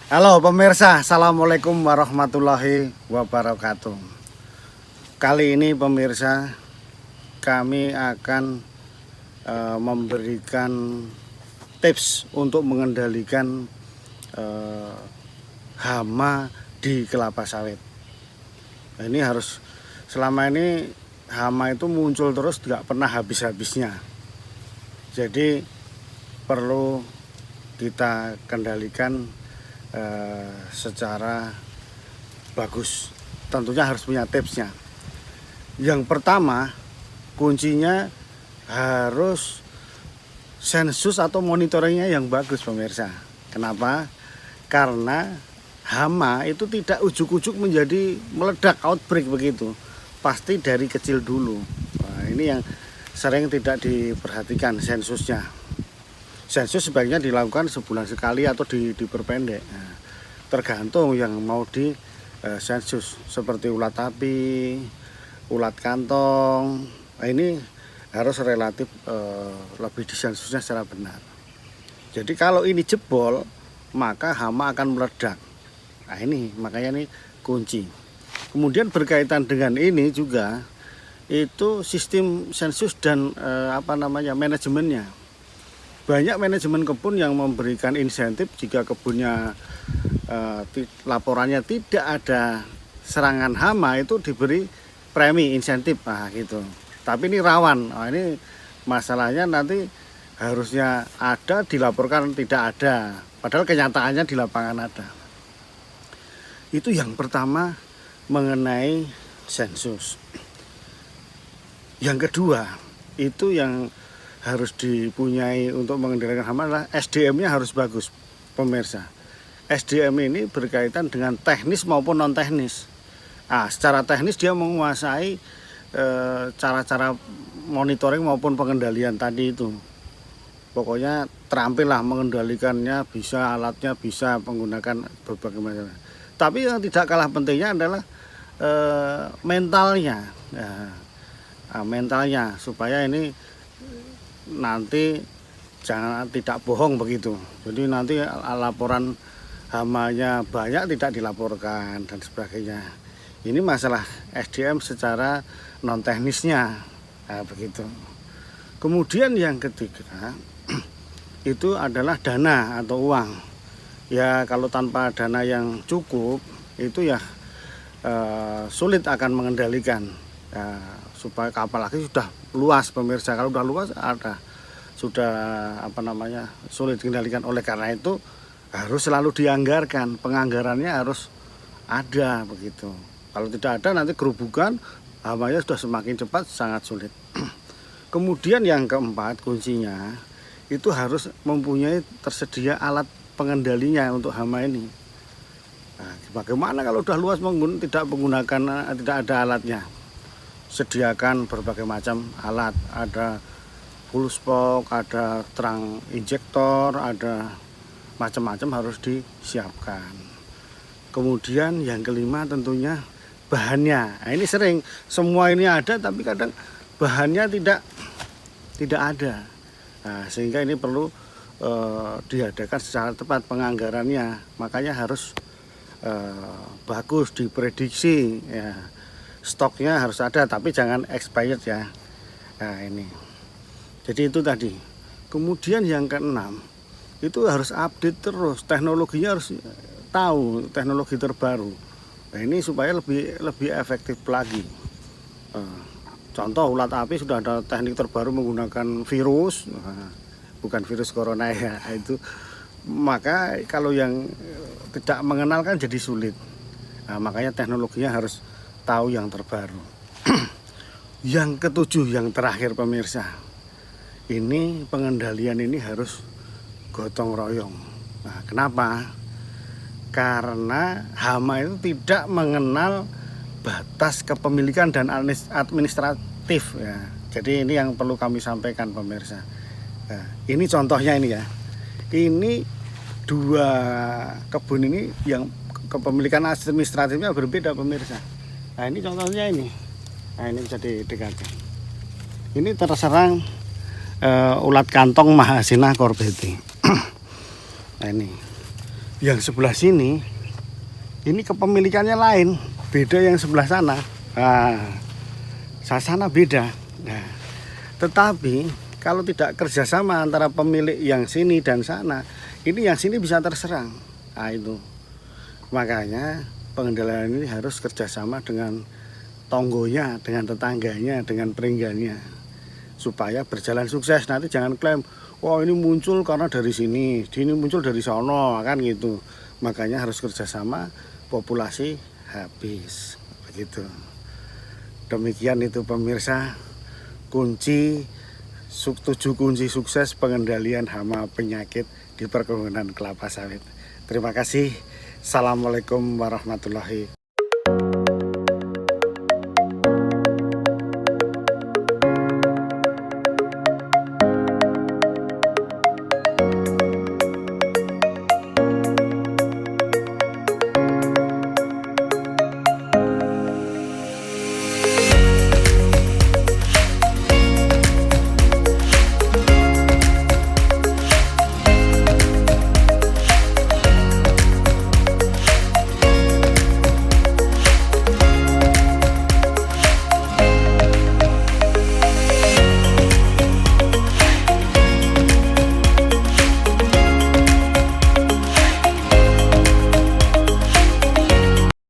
Halo pemirsa, Assalamualaikum warahmatullahi wabarakatuh. Kali ini pemirsa, kami akan memberikan tips untuk mengendalikan hama di kelapa sawit. Nah, ini harus, selama ini hama itu muncul terus, tidak pernah habis-habisnya. Jadi perlu kita kendalikan secara bagus. Tentunya harus punya tipsnya. Yang pertama, kuncinya harus sensus atau monitoringnya yang bagus pemirsa. Kenapa? Karena hama itu tidak ujuk-ujuk menjadi meledak, outbreak begitu. Pasti dari kecil dulu. Nah, ini yang sering tidak diperhatikan sensusnya. Sensus sebaiknya dilakukan sebulan sekali atau diperpendek. Nah, tergantung yang mau di sensus, seperti ulat api, ulat kantong. Nah, ini harus relatif lebih disensusnya secara benar. Jadi kalau ini jebol, maka hama akan meledak. Nah, ini makanya ini kunci. Kemudian berkaitan dengan ini juga itu sistem sensus dan manajemennya. Banyak manajemen kebun yang memberikan insentif jika kebunnya laporannya tidak ada serangan hama, itu diberi premi insentif, gitu. Tapi ini rawan. Nah, ini masalahnya nanti harusnya ada, dilaporkan tidak ada, padahal kenyataannya di lapangan ada. Itu yang pertama mengenai sensus. Yang kedua, itu yang harus dipunyai untuk mengendalikan hama adalah SDM-nya harus bagus pemirsa. SDM ini berkaitan dengan teknis maupun non teknis. Secara teknis dia menguasai cara-cara monitoring maupun pengendalian tadi itu. Pokoknya terampil lah mengendalikannya, bisa alatnya, bisa menggunakan berbagai macam. Tapi yang tidak kalah pentingnya adalah mentalnya. Mentalnya supaya ini nanti tidak bohong begitu. Jadi nanti laporan hamanya banyak tidak dilaporkan dan sebagainya. Ini masalah SDM secara non teknisnya, begitu. Kemudian yang ketiga itu adalah dana atau uang. Ya kalau tanpa dana yang cukup itu ya sulit akan mengendalikan. Supaya apalagi sudah luas pemirsa, kalau sudah luas sudah sulit dikendalikan. Oleh karena itu harus selalu dianggarkan, penganggarannya harus ada begitu. Kalau tidak ada nanti kerubukan, hamanya sudah semakin cepat, sangat sulit. Kemudian yang keempat kuncinya itu harus mempunyai tersedia alat pengendalinya untuk hama ini. Bagaimana kalau sudah luas tidak ada alatnya? Sediakan berbagai macam alat, ada full spok, ada terang injektor, ada macam-macam harus disiapkan. Kemudian yang kelima tentunya bahannya. Ini sering semua ini ada tapi kadang bahannya tidak ada. Sehingga ini perlu diadakan secara tepat penganggarannya. Makanya harus bagus diprediksi ya. Stoknya harus ada tapi jangan expired ya. Ini. Jadi itu tadi. Kemudian yang keenam itu harus update terus, teknologinya harus tahu teknologi terbaru. Nah, ini supaya lebih efektif lagi. Contoh ulat api sudah ada teknik terbaru menggunakan virus, bukan virus corona ya. Itu maka kalau yang tidak mengenal kan jadi sulit. Makanya teknologinya harus tahu yang terbaru. Yang ketujuh, yang terakhir pemirsa, ini pengendalian ini harus gotong royong. Kenapa? Karena hama itu tidak mengenal batas kepemilikan dan administratif ya. Jadi ini yang perlu kami sampaikan pemirsa. Ini contohnya ini ya. Ini dua kebun ini yang kepemilikan administratifnya berbeda pemirsa. Nah ini contohnya ini. Nah ini bisa didekatkan. Ini terserang ulat kantong Mahasinah corbeti. Nah ini yang sebelah sini ini kepemilikannya lain, beda yang sebelah sana. Nah, sana beda. Nah, tetapi kalau tidak kerjasama antara pemilik yang sini dan sana, ini yang sini bisa terserang. Nah, itu makanya pengendalian ini harus kerjasama dengan tonggonya, dengan tetangganya, dengan peringgannya, supaya berjalan sukses. Nanti jangan klaim, wah ini muncul karena dari sini, ini muncul dari sono, kan gitu. Makanya harus kerjasama, populasi habis, begitu. Demikian itu pemirsa, kunci 7 kunci sukses pengendalian hama penyakit di perkebunan kelapa sawit. Terima kasih. Assalamualaikum warahmatullahi wabarakatuh.